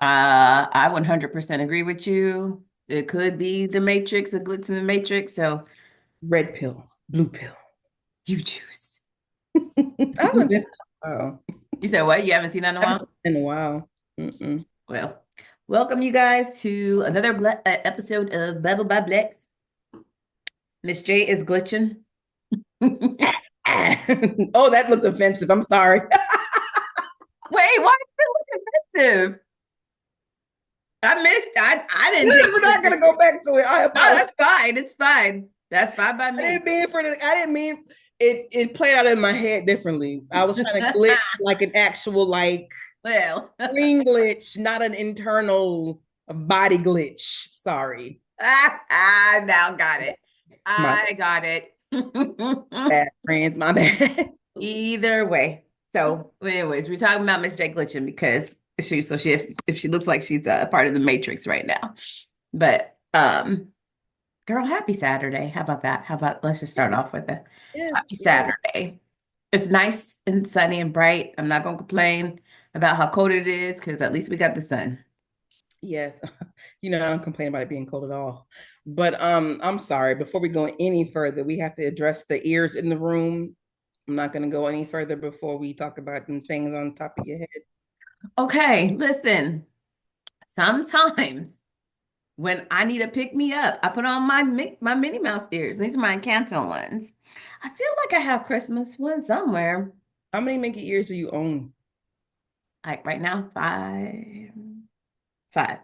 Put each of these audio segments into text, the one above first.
I 100% agree with you. It could be the Matrix, a glitch in the Matrix. So Red pill, blue pill. you choose. I haven't seen that in a while. You said what? You haven't seen that in a I haven't while? seen it in a while. Mm-mm. Well, welcome you guys to another episode of Bubble by Blex. Miss J is glitching. Wait, Oh, that looked offensive. I'm sorry. why is it look offensive? I missed. I didn't take We're it not gonna offensive. go back to it. I No, apologize. that's fine. It's fine. That's fine by I me. didn't mean for the. I didn't mean it. It played out in my head differently. I was trying to glitch like an actual like Well, screen glitch, not an internal body glitch. Sorry, now got it. my I got it. bad friends. My bad. Either way. So, anyways, we're talking about Miss J glitching because if she looks like she's a part of the Matrix right now. But girl, happy Saturday. How about that? How about let's just start off with a Yes, happy yes, Saturday. It's nice and sunny and bright. I'm not gonna complain about how cold it is because at least we got the sun. yes. You know, I don't complain about it being cold at all. But I'm sorry. Before we go any further, we have to address the ears in the room. I'm not going to go any further before we talk about them things on top of your head. Okay, listen. Sometimes when I need to pick me up, I put on my Minnie Mouse ears. These are my Encanto ones. I feel like I have Christmas ones somewhere. How many Mickey ears do you own? Like right now, five. Five.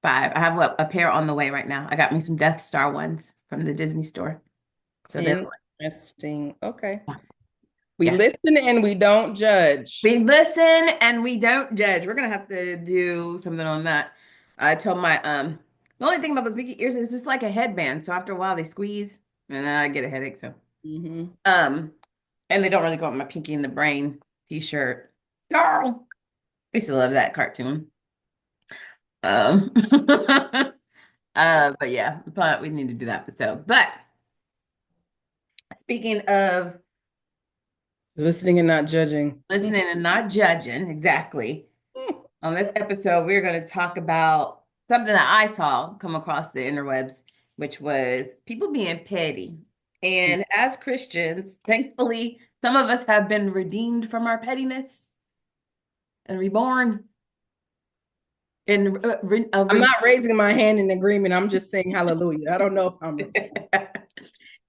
I have a pair on the way right now. I got me some Death Star ones from the Disney store. So they're Interesting. Okay. like, We yeah. listen and we don't judge. We listen and we don't judge. We're gonna have to do something on that. I told my the only thing about those Mickey ears is it's like a headband. So after a while they squeeze and then I get a headache. So Hmm. um and they don't really go up my Pinky in the Brain t-shirt. Girl, I used to love that cartoon. Um but yeah, but we need to do that episode. But speaking of Listening and not judging. listening and not judging, exactly. On this episode, we're going to talk about something that I saw come across the interwebs, which was people being petty. And as Christians, thankfully, some of us have been redeemed from our pettiness and reborn and I'm not raising my hand in agreement. I'm just saying hallelujah. I don't know if I'm.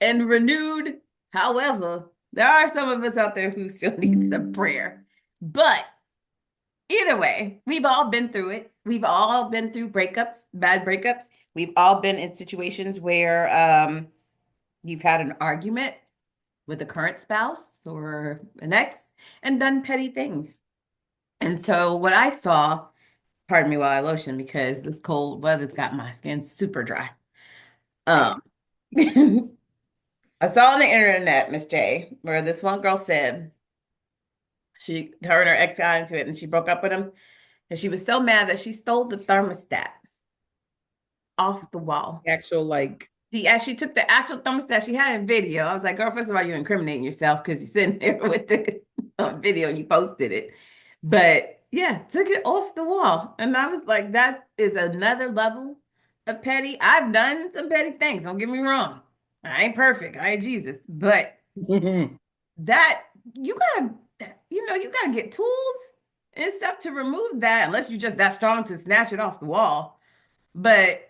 and renewed. However, there are some of us out there who still need some prayer. But either way, we've all been through it. We've all been through breakups, bad breakups. We've all been in situations where you've had an argument with a current spouse or an ex and done petty things. And so what I saw, pardon me while I lotion because this cold weather's got my skin super dry. Same. Um, I saw on the internet, Miss J, where this one girl said her and her ex got into it and she broke up with him. And she was so mad that she stole the thermostat off the wall. Actual like. She took the actual thermostat. She had a video. I was like, girl, first of all, you're incriminating yourself because you're sitting there with the video and you posted it. But yeah, took it off the wall. And I was like, that is another level of petty. I've done some petty things. Don't get me wrong. I ain't perfect. I ain't Jesus. But that you gotta, you gotta get tools and stuff to remove that, unless you're just that strong to snatch it off the wall. But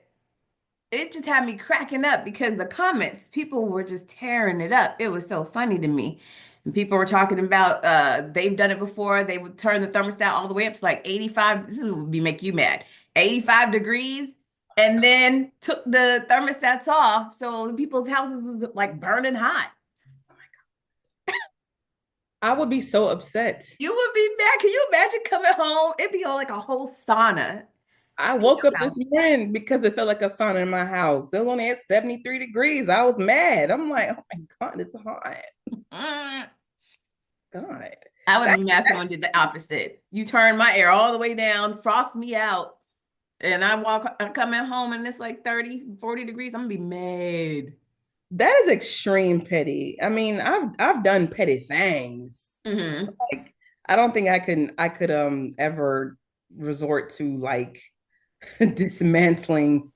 it just had me cracking up because the comments, people were just tearing it up. It was so funny to me. And people were talking about they've done it before. They would turn the thermostat all the way up to like 85. This would be make you mad. 85 degrees. And then took the thermostats off. So people's houses was like burning hot. I would be so upset. You would be mad. Can you imagine coming home? It'd be like a whole sauna I in woke up your this house. morning because it felt like a sauna in my house. They were only at 73 degrees. I was mad. I'm like, oh my God, it's hot. Mm. God. I would That, be mad if someone did the opposite. You turn my air all the way down, frost me out, and I'm coming home and it's like 30, 40 degrees. I'm gonna be mad. that is extreme petty. I mean, I've done petty things. Hmm. Like I don't think I could ever. resort to like dismantling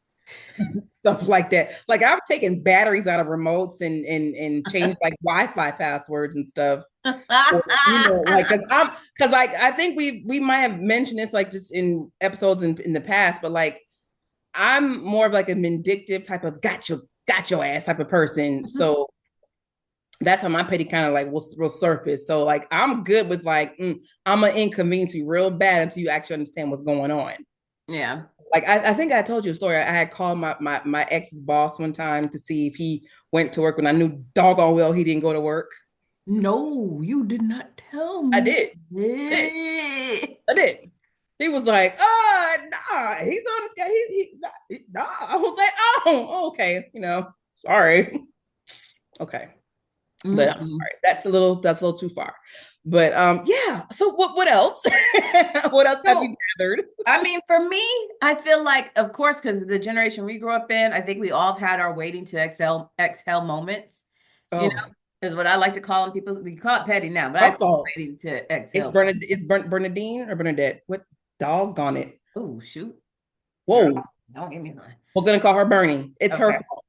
stuff like that. Like I've taken batteries out of remotes and changed like Wi-Fi passwords and stuff. Or, like because I think we might have mentioned this like just in episodes in the past, but like I'm more of like a vindictive type of got your ass type of person. So that's how my petty kind of like will surface. So like I'm good with like I'm gonna inconvenience you real bad until you actually understand what's going on. Yeah. Like I think I told you a story. I had called my ex's boss one time to see if he went to work when I knew doggone well he didn't go to work. No, you did not tell I me did. I did. this. I did. He was like, nah, he's on this guy. Nah. I was like, oh, okay, sorry. Okay. But I'm Mm-mm. sorry. That's a little too far. But yeah. So what else? What else have you So, gathered? I mean, for me, I feel like, of course, because the generation we grew up in, I think we all have had our waiting to exhale moments, you know, Oh, is what I like to call them. People, you call it petty now, but I her call it fault. waiting to It's exhale. Bernadine or Bernadette. What doggone it? Oh, shoot. Girl, Whoa. don't get me lying. We're gonna call her Bernie. It's her Okay. fault.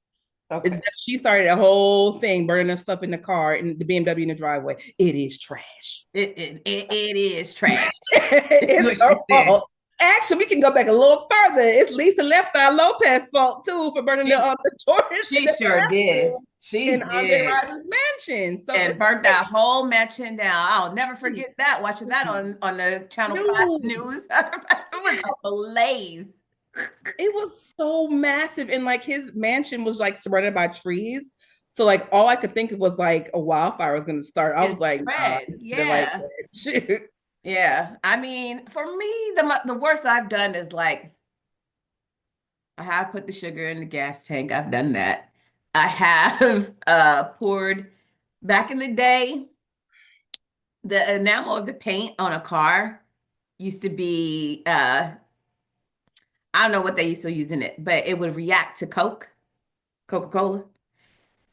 Okay. She started a whole thing burning her stuff in the car in the BMW in the driveway. It is trash. It is trash. Is It's what her she said. fault. Actually, we can go back a little further. It's Lisa Left Eye Lopez's fault too for burning the torches in She the sure did. bathroom She in Andre did. Rison's mansion. So And it's burnt that whole mansion down. I'll never forget that, watching that on the Channel 5 no, News. It was a blaze. it was so massive, and like his mansion was like surrounded by trees. So like all I could think of was like a wildfire was going to start. I was It's like, nah, spread. they're like, Yeah. shoot. Yeah. I mean, for me, the worst I've done is like I have put the sugar in the gas tank. I've done that. I have poured back in the day, the enamel of the paint on a car used to be I don't know what they used to use in it, but it would react to Coca-Cola.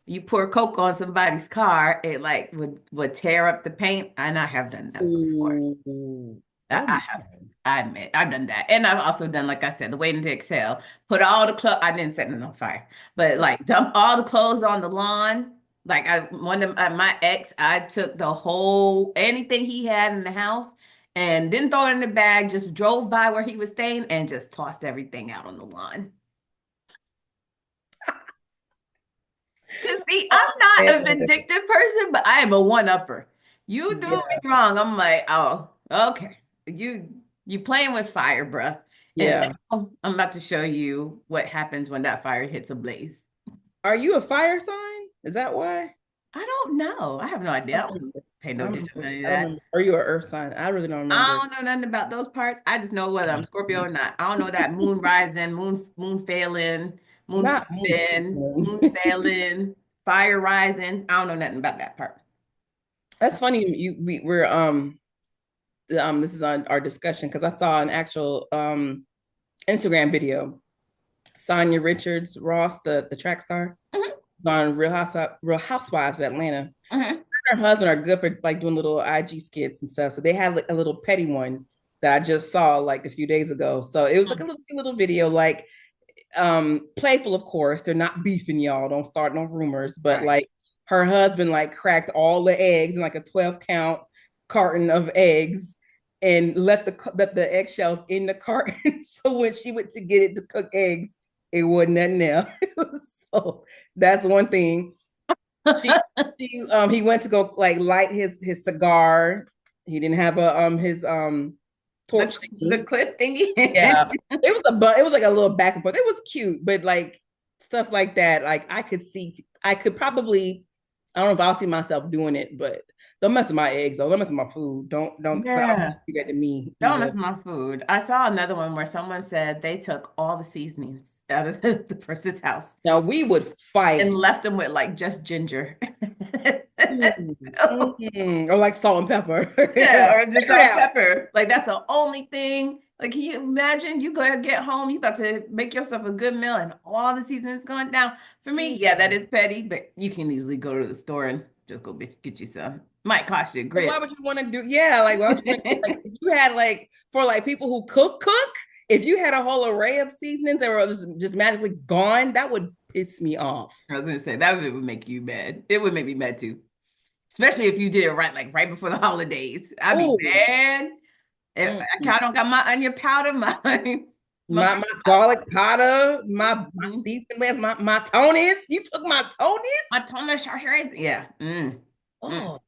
You pour Coke on somebody's car, it like would tear up the paint. And I have done that before. Ooh. Oh I my. have. I admit I've done that, and I've also done, like I said, the waiting to exhale. Put all the clothes. I didn't set it on fire, but like dump all the clothes on the lawn. Like one of my ex, I took the whole anything he had in the house and didn't throw it in the bag. Just drove by where he was staying and just tossed everything out on the lawn. Cause see, I'm not a vindictive person, but I am a one-upper. You do Yeah. me wrong, I'm like, oh, okay. You playing with fire, bruh. And Yeah. now I'm about to show you what happens when that fire hits a blaze. Are you a fire sign? Is that why? I don't know. I have no I idea. I don't don't remember. pay I no don't attention to remember. any of I don't that. remember. Are you an earth sign? I really don't I remember. don't know nothing about those parts. I just know whether I'm Scorpio or not. I don't know that moon rising, moon failing, moon Not flipping, moon sailing, fire rising. I don't know nothing about that part. That's funny. We're this is on our discussion because I saw an actual Instagram video. Sonya Richards Ross, the track star, Mhm, on Real Housewives of Atlanta. mhm. Her husband are good for like doing little IG skits and stuff. So they had like a little petty one that I just saw like a few days ago. So it was like a little video, like playful, of course. They're not beefing, y'all. Don't start no rumors. But Right. like her husband like cracked all the eggs in like a 12 count carton of eggs and let the eggshells in the carton. So when she went to get it to cook eggs, it wasn't nothing there. So that's one thing. She he went to go like light his cigar. He didn't have a his The torch the thingy. clip thingy. Yeah. It was like a little back and forth. It was cute, but like stuff like that, like I could probably I don't know if I'll see myself doing it, but don't mess with my eggs though. Don't mess with my food. Don't because I don't want Yeah. you to do that to me Don't mess either. with my food. I saw another one where someone said they took all the seasonings out of the person's house Now we would and fight. left them with like just ginger. So, Or like salt and pepper. yeah, or just Figure it salt and out. pepper. Like that's the only thing. Like, can you imagine you go and get home, you about to make yourself a good meal and all the seasonings going down. For me, yeah, that is petty, but you can easily go to the store and just go get you some. Might cost you a Why grip. would you want to do? Yeah, like why would you want to like if you had like for like people who cook, if you had a whole array of seasonings that were just magically gone, that would piss me off. I was gonna say that would make you mad. It would make me mad too, especially if you did it right, like right before the holidays. I'd be Oh, mad. If I don't got my onion powder, my my garlic powder, my mhm. seasonings, my Tony's. You took my Tony's? My tomato sauce. Yeah. Mm. Oh,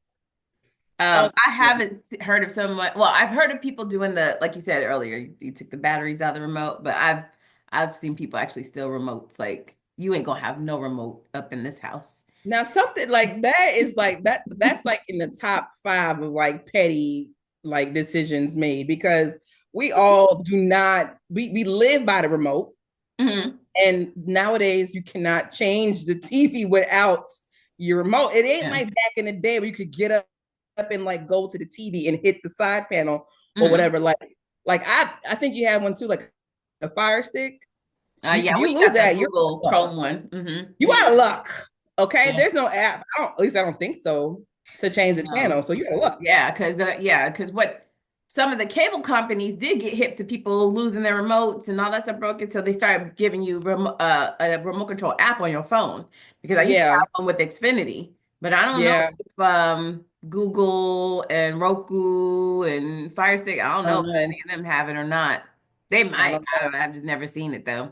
I oh yeah. haven't heard of someone. Well, I've heard of people doing the, like you said earlier, you took the batteries out of the remote, but I've seen people actually steal remotes. Like you ain't gonna have no remote up in this house. Now something like that is like that's like in the top five of like petty like decisions made because we all do not we live by the remote. Hmm. And nowadays, you cannot change the TV without your remote. It ain't Yeah. like back in the day where you could get up and like go to the TV and hit the side panel or Hmm. whatever. Like I think you have one too, like a Fire Stick. You Yeah, if you we lose got the that, you're Google out of luck. Chrome one. You out of luck. Okay, Yeah. there's no app. At least I don't think so to change the No. channel. So you're out of luck. Because what some of the cable companies did get hip to people losing their remotes and all that stuff broken, so they started giving you a remote control app on your phone. Because I used to Yeah, have one with Xfinity, but I don't know yeah. if Google and Roku and Fire Stick, I don't I know don't if know. any of them have it or not. They I might. don't I know. don't know. I've just never seen it though.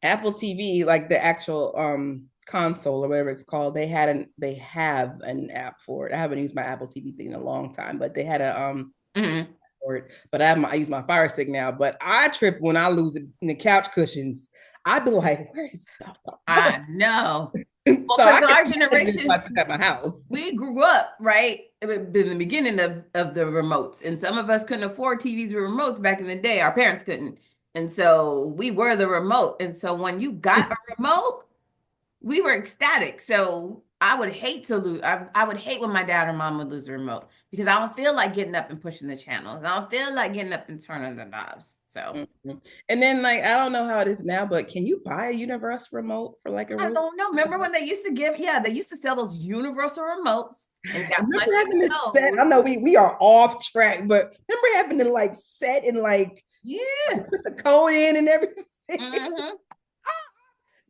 Apple TV, like the actual console or whatever it's called, they have an app for it. I haven't used my Apple TV thing in a long time, but they had a Hmm. for it. But I use my Fire Stick now. But I trip when I lose it in the couch cushions. I'd be like, where is stuff? I know. Well, So because I can our imagine this if I generation, took out my house. we grew up, right, in the beginning of the remotes. And some of us couldn't afford TVs with remotes back in the day. Our parents couldn't. And so we were the remote. And so when you got a remote, we were ecstatic. So I would hate to lose. I would hate when my dad or mom would lose the remote because I don't feel like getting up and pushing the channels. I don't feel like getting up and turning the knobs. So Mm-hmm. And then like I don't know how it is now, but can you buy a universal remote for like a I really don't know. Remember when they used to give, yeah, they used to sell those universal remotes and you I got remember punching having to set. code. I know we are off track, but remember having to like set and like Yeah. put the code in and everything. Hmm.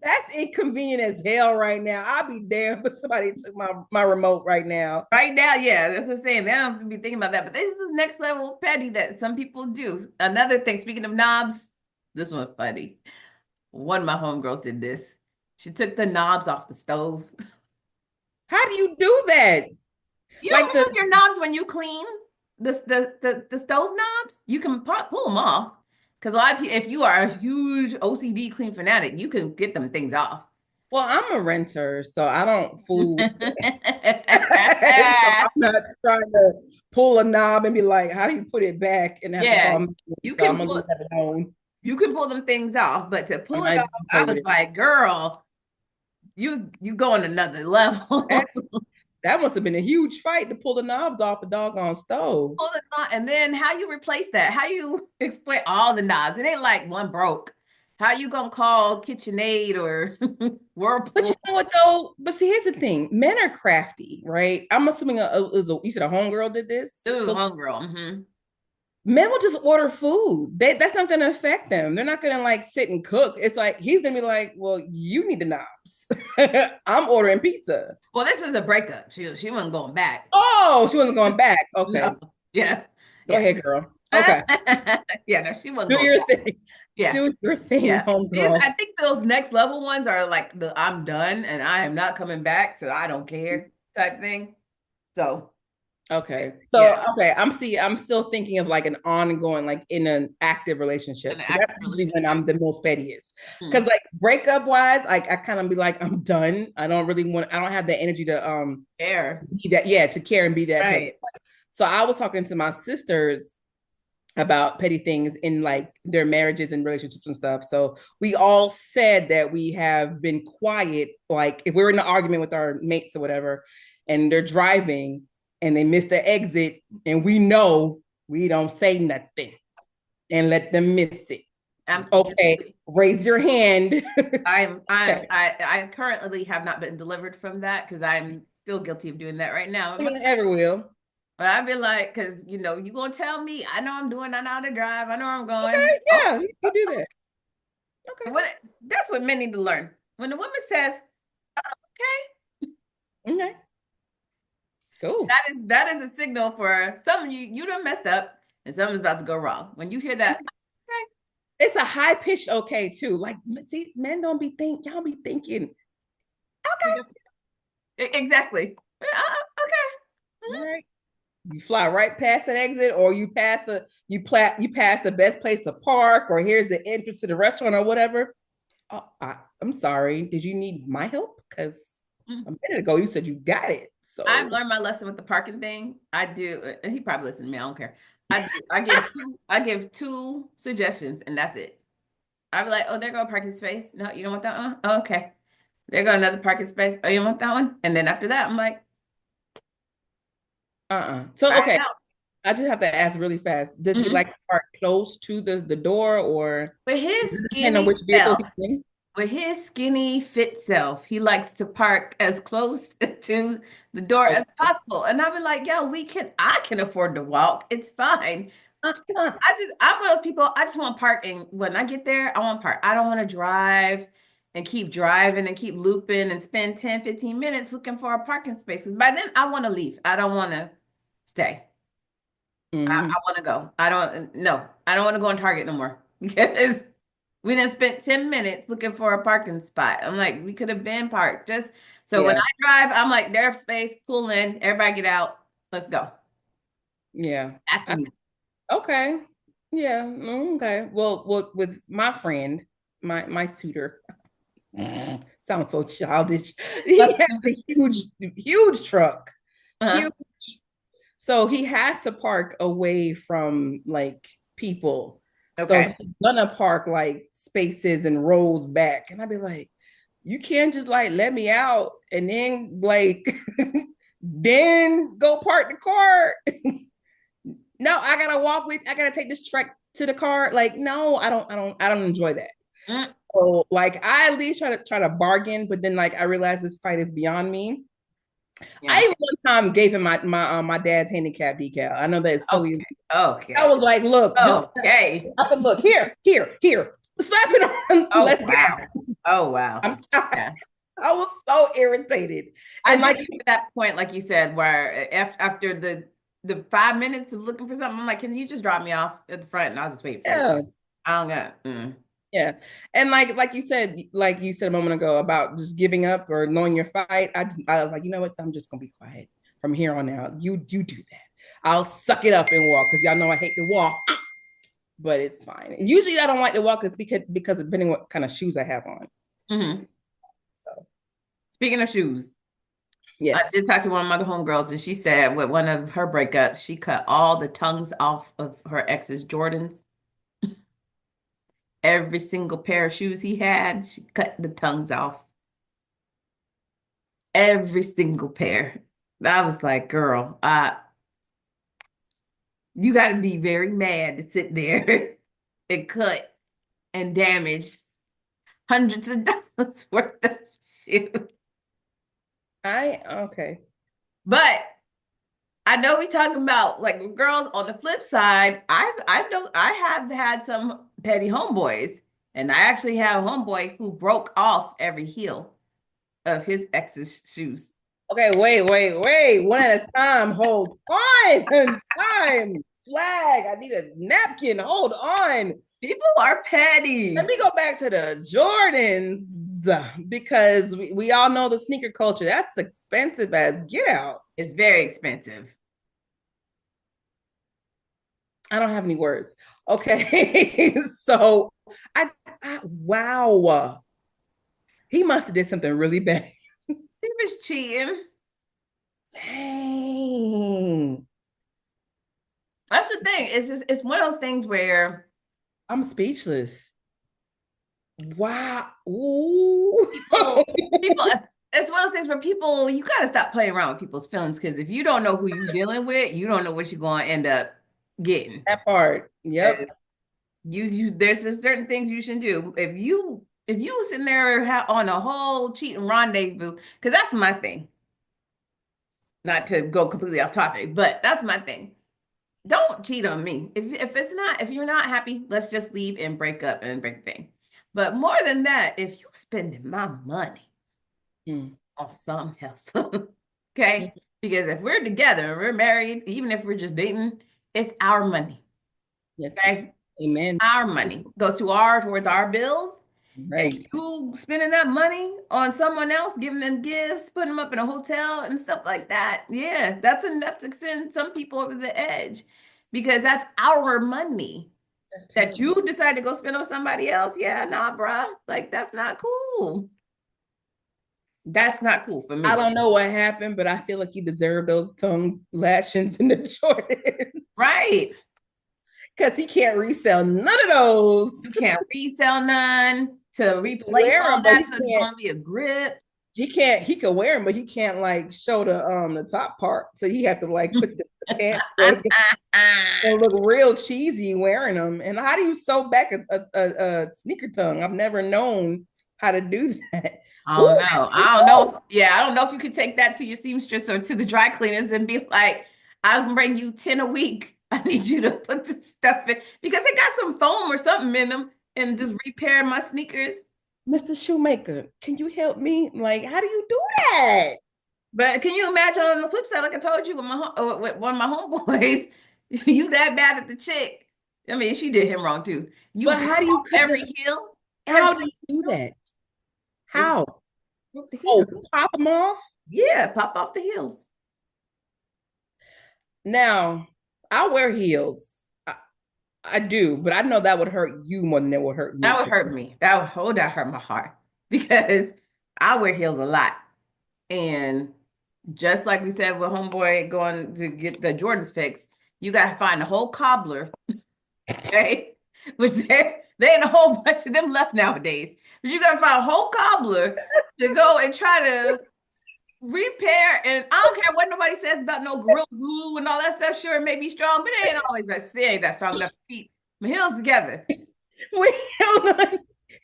That's inconvenient as hell right now. I'll be damned if somebody took my remote right now. Right now, yeah, that's what I'm saying. They don't have to be thinking about that. But this is the next level of petty that some people do. Another thing, speaking of knobs, this one's funny. One of my homegirls did this. She took the knobs off the stove. How do you do that? You don't Like the remove your knobs when you clean the stove knobs? You can pull them off. Because a lot of people, if you are a huge OCD clean fanatic, you can get them things off. well, I'm a renter, so I don't fool with that. So I'm not trying to pull a knob and be like, how do you put it back and have to call Yeah, me? you So I'm can gonna pull leave that alone. you can pull them things off, but to I'm pull it not off, even I play with was it. like, girl, you go on another level. That's that must have been a huge fight to pull the knobs off the doggone stove. Pull it off, and then how you replace that? How you explain all the knobs? It ain't like one broke. How you gonna call KitchenAid or But you Whirlpool? know what though? But see, here's the thing: men are crafty, right? I'm assuming you said a homegirl did this. Ooh, Cook. homegirl. Hmm. Men will just order food. That's not going to affect them. They're not going to like sit and cook. It's like he's going to be like, "Well, you need the knobs. I'm ordering pizza." Well, this is a breakup. She wasn't going back. Oh, she wasn't going back. Okay, No. Yeah. go Yeah. ahead, girl. Okay, Yeah, no, she wasn't do going your back. thing. Yeah. Do your thing, Yeah. I homegirl. think those next level ones are like the I'm done and I am not coming back, so I don't care type thing. So, Okay. yeah, So okay, I'm still thinking of like an ongoing, like in an active an relationship. Because active that's usually when relationship. I'm the most pettiest. Hmm. Because like breakup wise, I kind of be like, I'm done. I don't have the energy to Air. be that, yeah, to care and be that petty. Right. So I was talking to my sisters about petty things in like their marriages and relationships and stuff. So we all said that we have been quiet, like if we're in an argument with our mates or whatever, and they're driving and they miss the exit, and we know we don't say nothing and let them miss it. I'm Okay, raise your hand. I'm Okay. I currently have not been delivered from that because I'm still guilty of doing that right now. I mean, ever will. But I've been like, because you gonna tell me, I know how to drive, I know where I'm going. Okay, Oh, yeah, you do that. Okay. what that's what men need to learn. When the woman says, okay, Okay. Cool. that is a signal for some of you done messed up and something's about to go wrong. When you hear that, It's a high pitched okay too. Like, see, men don't be y'all be thinking, okay, exactly. Okay. all right. You fly right past that exit, or you pass the best place to park, or here's the entrance to the restaurant or whatever. Oh, I'm sorry. Did you need my help? Because Mhm. a minute ago you said you got it. I've So learned my lesson with the parking thing. I do, and he probably listened to me. I don't care. I do. I give two suggestions, and that's it. I'd be like, oh, there go a parking space. No, you don't want that one? Oh, okay. There go another parking space. Oh, you want that one? And then after that, I'm like, So try it okay, out. I just have to ask really fast. Does he Mhm. like to park close to the door, or With his does it depend on skinny which vehicle self, he's in? with his skinny fit self, he likes to park as close to the door Oh. as possible. And I'll be like, yo, I can afford to walk. It's fine. I'm one of those people, I just want to park. And when I get there, I want to park. I don't want to drive and keep driving and keep looping and spend 10, 15 minutes looking for a parking space. Because by then I want to leave. I don't want to stay. Mhm. I want to go. I don't, no, I don't want to go on Target no more because we didn't spend 10 minutes looking for a parking spot. I'm like, we could have been parked. Just so when Yeah, I drive, I'm like, there's space, pull in, everybody get out. Let's go. yeah. That's I- me. okay. Yeah. Okay. Well, with my friend, my tutor, sounds so childish. He has a huge truck. Uh-huh. Huge. So he has to park away from like people. So Okay. he's gonna park like spaces and rows back. And I'd be like, you can't just like let me out and then like then go park the car. No, I gotta take this truck to the car. Like, no, I don't enjoy that. Mm, So like I at least try to bargain, but then like I realize this fight is beyond me. I yeah. even one time gave him my dad's handicap decal. I know that is totally. Okay. I Okay. was like, look, just Okay. I said, look, here, slap it on. Oh Let's get wow. out. Oh wow. I'm tired. Yeah. I was so irritated, I and do like, get to that point, like you said, where after the 5 minutes of looking for something, I'm like, can you just drop me off at the front and I'll just wait for you. yeah, I don't got. yeah, and like you said a moment ago about just giving up or knowing your fight. I was like, you know what? I'm just gonna be quiet from here on out. You do that. I'll suck it up and walk because y'all know I hate to walk, but it's fine. Usually I don't like to walk is because depending what kind of shoes I have on. Mhm. So Speaking of shoes, I yes. did talk to one of my homegirls, and she said with one of her breakups, she cut all the tongues off of her ex's Jordans. Every single pair of shoes he had, she cut the tongues off. Every single pair. I was like, girl, you got to be very mad to sit there and cut and damage hundreds of dollars worth of shoes. I okay. But I know we talking about like girls on the flip side. I know I have had some petty homeboys, and I actually have a homeboy who broke off every heel of his ex's shoes. Okay, wait. One at a time. Hold on. Time. Flag. I need a napkin. Hold on. People are Let petty. me go back to the Jordans because we all know the sneaker culture. That's expensive as get out. It's very expensive. I don't have any words. Okay. So wow. He must have did something really bad. He was cheating. Dang. That's the thing. It's one of those things where I'm speechless. Wow. Ooh. people it's one of those things where people you gotta stop playing around with people's feelings because if you don't know who you're dealing with, you don't know what you're gonna end up getting. That part. Uh, Yep. there's just certain things you shouldn't do. If you sitting there on a whole cheating rendezvous, because that's my thing. Not to go completely off topic, but that's my thing. Don't cheat on me. If you're not happy, let's just leave and break up and break the thing. But more than that, if you spending my money Mm. on some else, okay? Because if we're together and we're married, even if we're just dating, it's our money. Yes. Okay? Amen. Our money goes towards our bills. And Right. you spending that money on someone else, giving them gifts, putting them up in a hotel and stuff like that. Yeah, that's enough to send some people over the edge because that's our money That's that terrible. you decide to go spend on somebody else. Yeah, nah, bruh. Like, that's not cool. That's not cool for I me. don't know what happened, but I feel like you deserve those tongue lashings in the Jordan Right. because he can't resell none of those. You can't resell none to He can replace wear all them, but that. So it's going to be a grip. he can't. He can wear them, but he can't like show the top part. So he have to like put the pants back and look real cheesy wearing them. And how do you sew back a sneaker tongue? I've never known how to do that. I don't Ooh, know. I don't oh, know. Yeah, I don't know if you could take that to your seamstress or to the dry cleaners and be like, I'll bring you 10 a week. I need you to put this stuff in because they got some foam or something in them and just repair my sneakers. Mr. Shoemaker, can you help me? Like, how do you do that? But can you imagine on the flip side, like I told you with with one of my homeboys, you that bad at the chick. I mean, she did him wrong too. You But broke how do you off cut every the? heel, How every do you do heel. that? It How? broke the Oh, heel. pop them off. Yeah, pop off the heels. Now, I wear heels. I do, but I know that would hurt you more than it would hurt That me. would hurt me. That hurt my heart because I wear heels a lot. And just like we said with homeboy going to get the Jordans fixed, you gotta find a whole cobbler, okay? Which they ain't a whole bunch of them left nowadays. But you gotta find a whole cobbler to go and try to repair. And I don't care what nobody says about no gorilla glue and all that stuff. Sure, it may be strong, but it ain't always that. It ain't that strong enough to keep my heels together. Wait, hold on.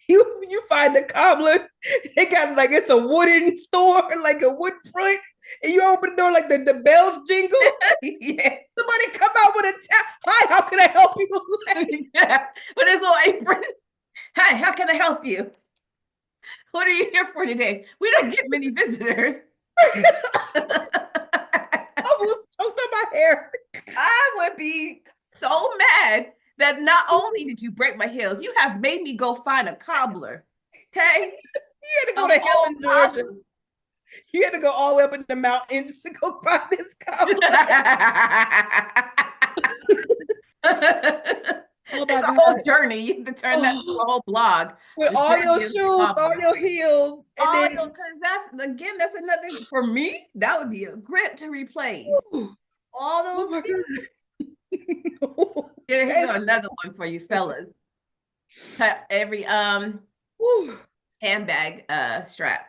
You find a cobbler. They got like it's a wooden store, like a wood front, and you open the door like the bells jingle. Yeah. Somebody come out with a tap. Hi, how can I help you? Yeah. With his little apron. Hi, how can I help you? What are you here for today? We don't get many visitors. Almost choked on my hair. I would be so mad that not only did you break my heels, you have made me go find a cobbler. Okay? You had to A go to whole Helen, Georgia. You had to go all the way up in the mountains to go find this cobbler. Oh my It's a God. whole journey. You have to turn that into Oh, a whole blog. with The all your journey of the shoes, all cobbler. your heels, and Oh, then because that's another for me. That would be a grip to replace all oh those my heels. God. Here's another one for you fellas. Cut every handbag strap.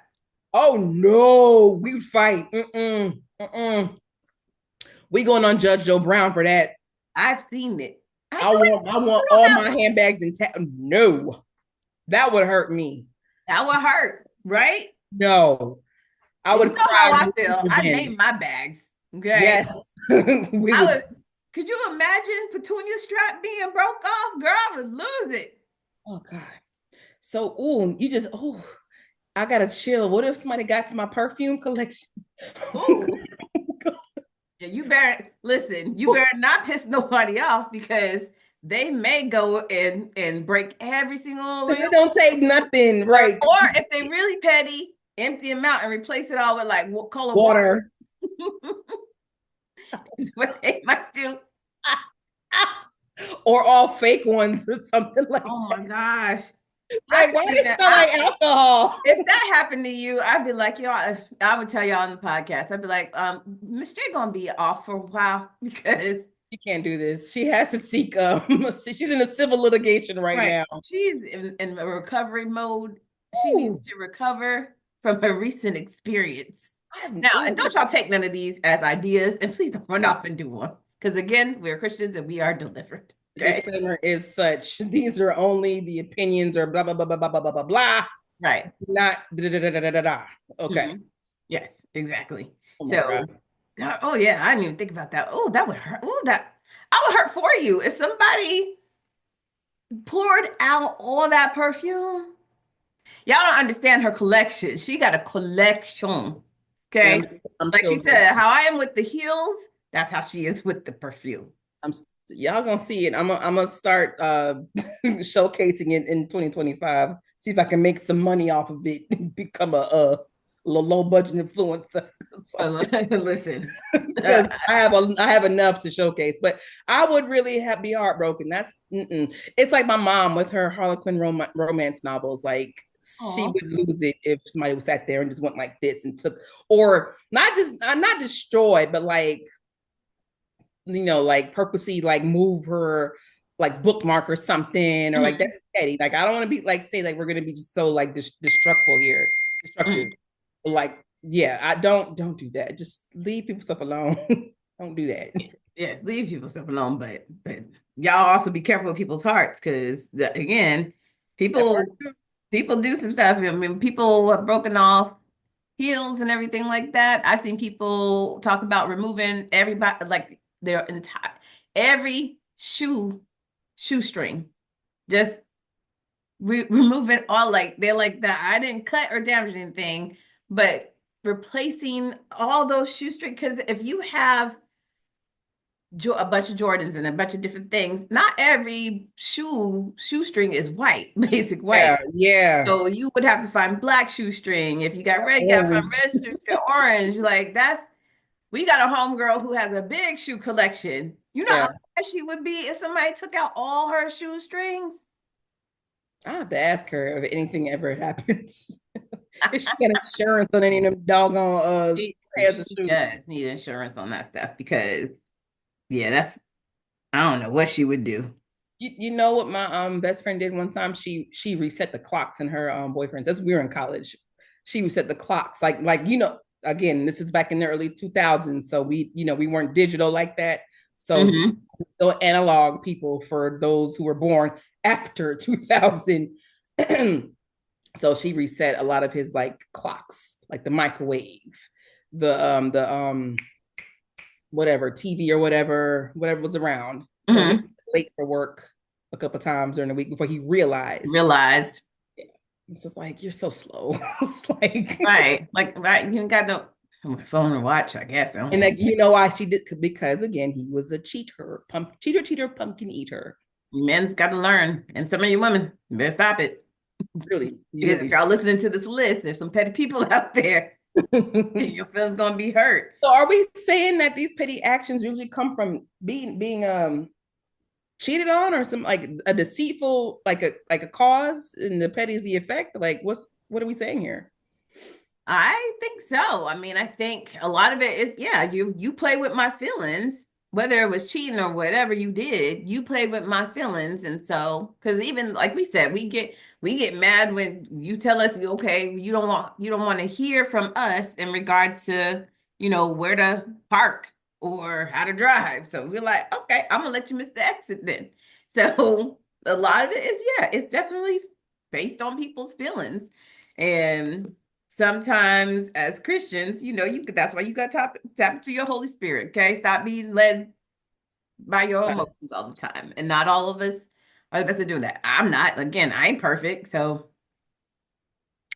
Oh no, we fight. Mm-mm, mm-mm. We going on Judge Joe Brown for that. I've seen it. I I know want I want all my handbags intact. No, that would hurt me. that would hurt, right? No, I And you would know how cry I feel. I again. named my bags. Okay. Yes, we I would. was could you imagine Petunia strap being broke off? Girl, I would lose it. Oh God. So, ooh, you just I gotta chill. What if somebody got to my perfume collection? Ooh. Yeah, you better listen, you better not piss nobody off because they may go and break every single Because it don't say nothing, right? or if they really petty, empty them out and replace it all with like color water. Water. Is what they might do. Or all fake ones or something like Oh that. my gosh. I Like, why think does it smell like alcohol? if that happened to you, I'd be like, y'all, I would tell y'all on the podcast. I'd be like, Miss J gonna be off for a while because She can't do this. She has to seek she's in a civil litigation right right, now. she's in a recovery mode. She needs Ooh, to recover from her recent experience. Now, and ooh. don't y'all take none of these as ideas, and please don't run off and do one. Because again, we're Christians and we are delivered. The Okay. disclaimer is such. These are only the opinions or blah blah blah blah blah blah blah blah blah. Right. Not da da da da da da. Okay. Mhm. Yes, exactly. Oh my So God. Oh yeah, I didn't even think about that. Oh, that would hurt. Oh, that I would hurt for you if somebody poured out all that perfume. Y'all don't understand her collection. She got a collection. Yeah, Okay. I'm Like she still getting. said, how I am with the heels, that's how she is with the perfume. Y'all gonna see it. I'm gonna start showcasing it in 2025. See if I can make some money off of it and become a low budget influencer. Listen. Because I have enough to showcase, but I would really be heartbroken. It's like my mom with her Harlequin romance novels. Like she Oh. would lose it if somebody sat there and just went like this and took, or not destroy, but like like purposely like move her like bookmark or something, or like Mhm. that's petty. Like I don't want to be like say like we're gonna be just so like destructive here, destructive. Mhm. Like yeah, I don't do that. Just leave people stuff alone. Don't do that. Yes, leave people stuff alone, but y'all also be careful with people's hearts because again, That part people too. people do some stuff. I mean, people have broken off heels and everything like that. I've seen people talk about removing everybody like their entire every shoestring, just removing all like they're like that. I didn't cut or damage anything, but replacing all those shoestrings because if you have a bunch of Jordans and a bunch of different things. Not every shoestring is white, basic Yeah, white. yeah. So you would have to find black shoestring. If you got red, you gotta find Orange. red shoestring, orange. Like that's we got a homegirl who has a big shoe collection. You know how Yeah. mad she would be if somebody took out all her shoestrings? I have to ask her if anything ever happens. If she got insurance on any of them doggone pairs of She shoes. does need insurance on that stuff because yeah, that's I don't know what she would do. You know what my best friend did one time? She reset the clocks in her boyfriend's. That's we were in college. She reset the clocks like again, this is back in the early 2000s, so we weren't digital like that. So Hmm. so analog people for those who were born after 2000. So she reset a lot of his like clocks, like the microwave, the whatever TV or whatever was around. So he was Hmm. late for work a couple times during the week before he realized. Realized. Yeah. It's just like you're so slow. It's like, Right. Like, right. You ain't got no phone or watch, I guess. I don't and know. like you know why she did, because again he was a cheater, pumpkin eater. Men's got to learn. And some of you women, you better stop it. Really, Because if really. y'all listening to this list, there's some petty people out there. Your feelings gonna be hurt. So are we saying that these petty actions usually come from being cheated on, or some like a deceitful like a cause, and the petty is the effect? Like what are we saying here? I think so. I mean, I think a lot of it is, yeah, you play with my feelings, whether it was cheating or whatever you did, you played with my feelings. And so, because even like we said, we get mad when you tell us, okay, you don't want to hear from us in regards to, where to park or how to drive. So we're like, okay, I'm gonna let you miss the exit then. So a lot of it is, yeah, it's definitely based on people's feelings. And sometimes as Christians, that's why you got to tap into your Holy Spirit. Okay. Stop being led by your emotions all the time. And not all of us are the best at doing that. I'm not. Again, I ain't perfect. So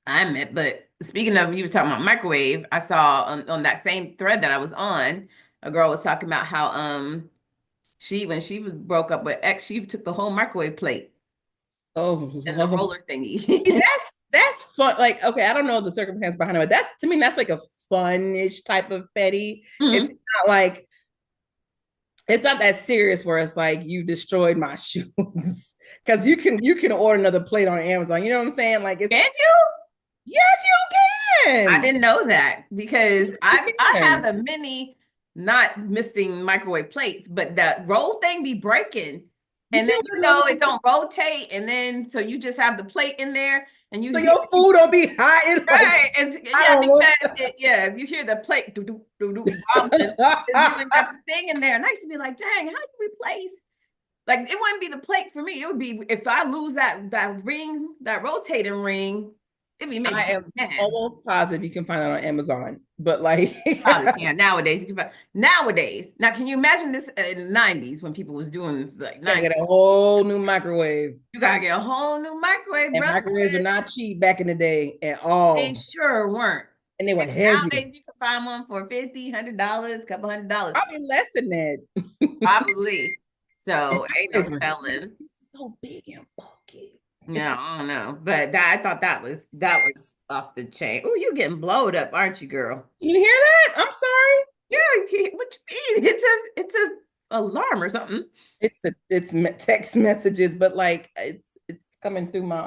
I admit, but speaking of, you was talking about microwave, I saw on that same thread that I was on, a girl was talking about how she when she was broke up with ex, she took the whole microwave plate Oh and the Lord. roller See, thingy. that's fun. Like, okay, I don't know the circumstance behind it, but that's to me, that's like a fun-ish type of petty. It's Mhm. not like it's not that serious where it's like you destroyed my shoes. Because you can order another plate on Amazon. You know what I'm saying? Like it's Can you? yes, you I can. didn't know that because You I have can. a mini not missing microwave plates, but that roll thing be breaking. You And then can order another it one. don't rotate, and then so you just have the plate in there and you So hear your food don't be hot and like right. And I yeah, don't want because if you hear the plate do do do do wobbling, because you ain't got the thing in there. And I used to be like, dang, how do you replace? Like it wouldn't be the plate for me. It would be if I lose that ring, that rotating ring. It be making I me am mad. almost positive you can find it on Amazon, but like, Probably can nowadays. You can find nowadays. Now, can you imagine this in the 90s when people was doing this like gotta 90s? get a whole new microwave. You gotta get a whole new microwave, And brother. microwaves were not cheap back in the day at They all. sure weren't. And they were And heavy. nowadays you can find one for 50, $100, couple $100. Probably less than that. Probably. And So ain't no microwaves were telling. so big and bulky. Yeah, I don't know. But that I thought that was off the chain. Oh, you getting blowed up, aren't you, girl? You hear that? I'm sorry. Yeah, what you mean? It's a alarm or something. It's text messages, but like it's coming through my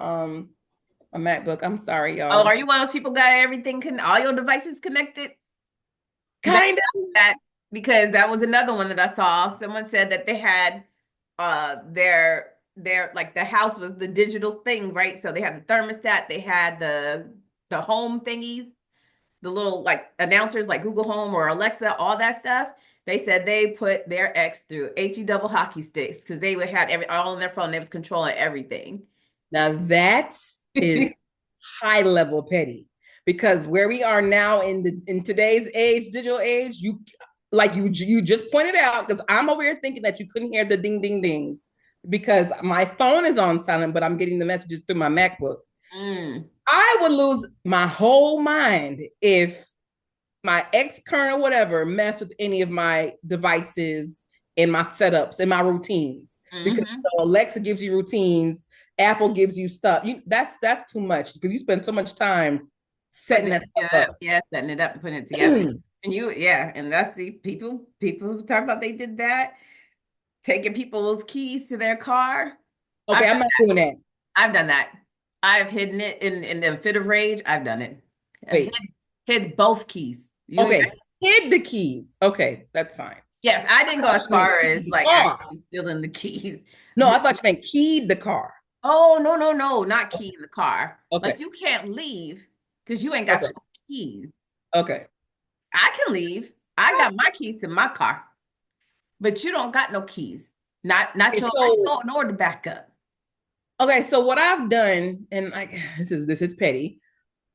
MacBook. I'm sorry, Oh, y'all. are you one of those people got everything all your devices connected? That Kind of. that because that was another one that I saw. Someone said that they had their like the house was the digital thing, right? So they had the thermostat, they had the home thingies, the little like announcers like Google Home or Alexa, all that stuff. They said they put their ex through HE double hockey sticks because they would have every all on their phone. They was controlling everything. Now that is high level petty because where we are now in today's age, digital age, you like you just pointed out because I'm over here thinking that you couldn't hear the ding ding dings because my phone is on silent, but I'm getting the messages through my MacBook. Mm, I would lose my whole mind if my ex current or whatever mess with any of my devices and my setups and my routines because mm-hmm. Alexa gives you routines, Apple gives you stuff. That's too much because you spend so much time Putting setting it that together, stuff yeah, setting it up and putting it up. together. And you, yeah, and that's the people who talk about they did that, taking people's keys to their car. I've Okay, I'm not doing that. I've done that. I've hidden it in the fit of rage. I've done it. I Wait. hid both keys. You ain't got, Okay, hid the keys. Okay, that's fine. yes, I didn't go I as thought you meant far as keyed the like car. actually stealing the keys. No, I thought you meant keyed the car. Oh, no, no, no, not key in the car. Like Okay, you can't leave because you ain't got okay, your keys. okay. I can leave. I got my keys to my car, but you don't got no keys. Not Okay, your so nor the backup. okay, so what I've done, and like this is petty.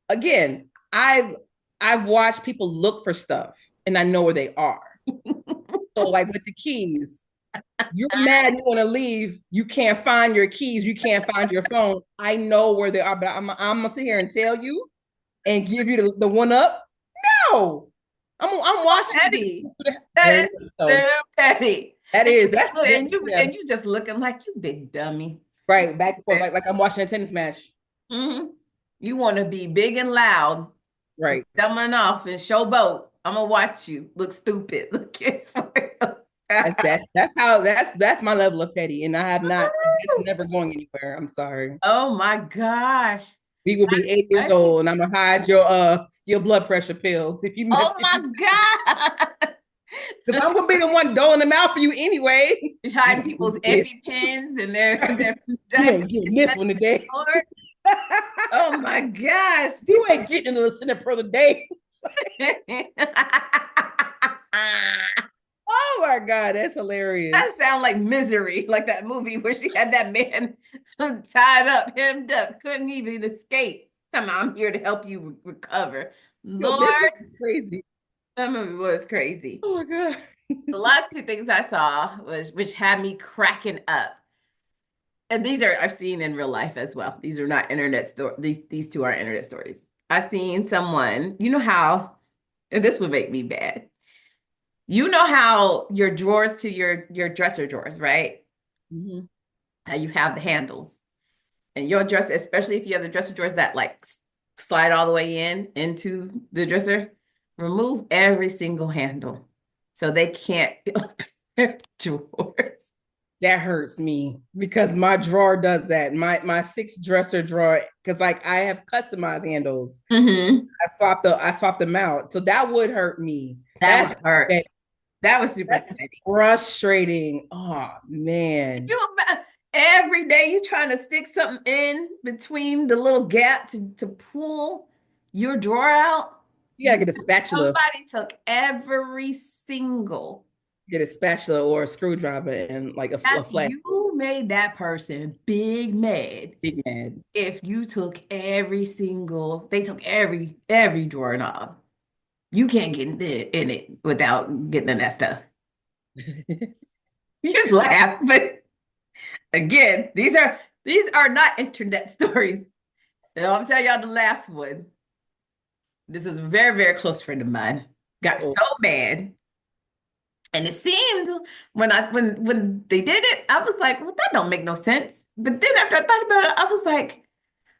Again, I've watched people look for stuff and I know where they are. So like with the keys, you're mad you want to leave, you can't find your keys, you can't find your phone. I know where they are, but I'm gonna sit here and tell you and give you the one up. No, I'm So watching you. petty. That Very is much so so. petty. That And is you that's that, yeah, and you just looking like you big dummy. right back and forth like I'm watching a tennis match. Mm-hmm. You want to be big and loud, Right. dumb enough and showboat. I'm gonna watch you look stupid. Look at That's my level of petty, and I have not. It's never going anywhere. I'm sorry. Oh my gosh. We will be 8 years Petty. old, and I'm gonna hide your blood pressure pills if you miss Oh if my you God. because I'm gonna be the one doling them out for you anyway. You Hiding people's ain't get EpiPens and their you ain't diabetes getting this one today. Lord. Oh my gosh. You ain't getting a Cinepro today. Oh my god, that's hilarious. That sound like Misery, like that movie where she had that man tied up, hemmed up, couldn't even escape. Come on, I'm here to help you recover. Yo, Lord, Misery is crazy. that movie was crazy. Oh my god. The last two things I saw was which had me cracking up. And these are I've seen in real life as well. These are not internet stories. These two are internet stories. I've seen someone, you know how, and this would make me bad. You know how your drawers to your dresser drawers, right? Mhm. How you have the handles. And your dresser, especially if you have the dresser drawers that like slide all the way into the dresser, remove every single handle so they can't open their drawers. That hurts me because my drawer does that. My six dresser drawer, because like I have customized handles. Mm-hmm. I swapped them out. So that would hurt me. That That's would hurt. That was super that's petty. frustrating. Oh man. You every day you trying to stick something in between the little gap to pull your drawer out. You gotta get a spatula. Somebody took every single. Get a spatula or a screwdriver and like a That's flat. you made that person big mad Big mad. if you took they took every drawer knob. You can't get in it without getting in that stuff. You laugh, but again, these are not internet stories. And I'll tell y'all the last one. This is a very, very close friend of mine. Got Uh-oh. so mad. And it seemed when they did it, I was like, well, that don't make no sense. But then after I thought about it, I was like,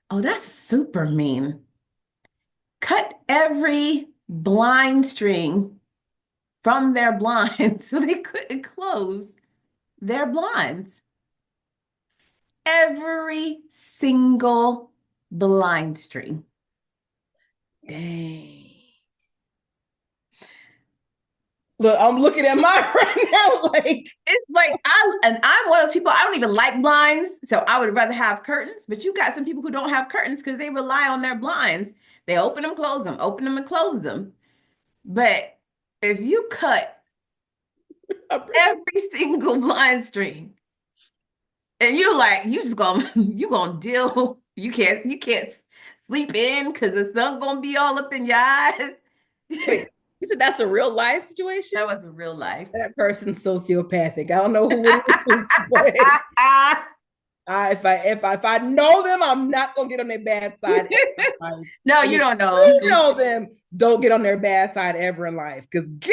oh, that's super mean. Cut every blind string from their blinds so they couldn't close their blinds. Every single blind string. Dang. Look, I'm looking at mine right now. Like, It's like I'm one of those people, I don't even like blinds, so I would rather have curtains. But you got some people who don't have curtains because they rely on their blinds. They open them and close them. But if you cut every single blind string and you just gonna you gonna deal, you can't sleep in because the sun gonna be all up in your eyes. wait, you said that's a real life situation? That was real life. That person's sociopathic. I don't know who it is, but if I know them, I'm not gonna get on their bad side ever in life. No, And you if don't know you them. know them, don't get on their bad side ever in life. Because golly,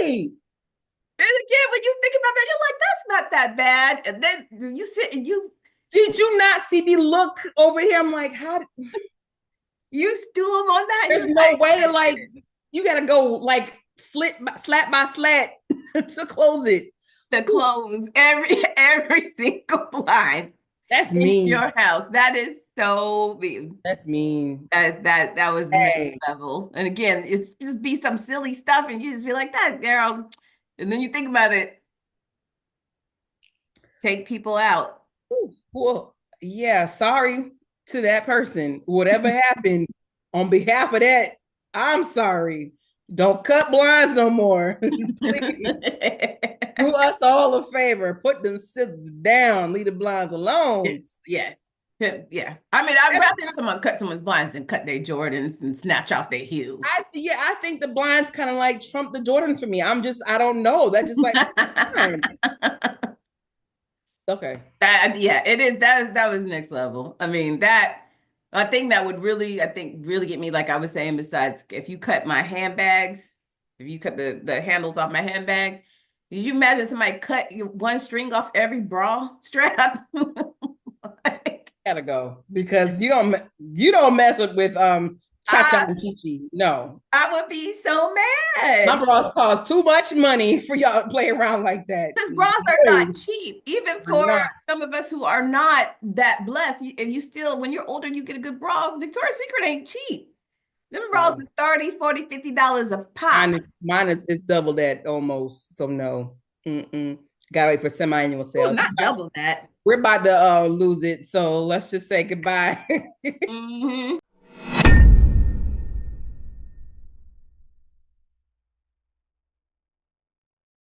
And again, when you think about that, you're like, that's not that bad. And then you sit and did you not see me look over here? I'm like, how? you stew them on that. There's You're no like, way to like. You gotta go like slat by slat to close it. to close every single blind That's in mean. your house. That is so mean. That's mean. That was next Hey, level. And again, it's just be some silly stuff, and you just be like that, girl. And then you think about it, take people out. well, yeah. Sorry to that person. Whatever happened, on behalf of that, I'm sorry. Don't cut blinds no more. Please do us all a favor. Put them scissors down. Leave the blinds alone. Yes, yes. Yeah. I mean, I'd rather someone cut someone's blinds than cut their Jordans and snatch off their heels. I think the blinds kind of like trump the Jordans for me. I don't know. That just like fine. Okay. Yeah, it is. That was next level. I mean, I think that would really get me, like I was saying, besides if you cut my handbags, if you cut the handles off my handbags, did you imagine somebody cut one string off every bra strap? Like, Gotta go because you don't mess with cha cha I and chi chi. No, I would be so my mad. bras cost too much money for y'all to play around like that. Because bras are No, not cheap, even we're for not. some of us who are not that blessed. And you still, when you're older, you get a good bra. Victoria's Secret ain't cheap. Them bras No. is 30, 40, $50 a pop. Mine is it's double that almost. So no. Mm-mm. Gotta wait for semi-annual Oh, sales. not double that. We're about to lose it. So let's just say goodbye. Hmm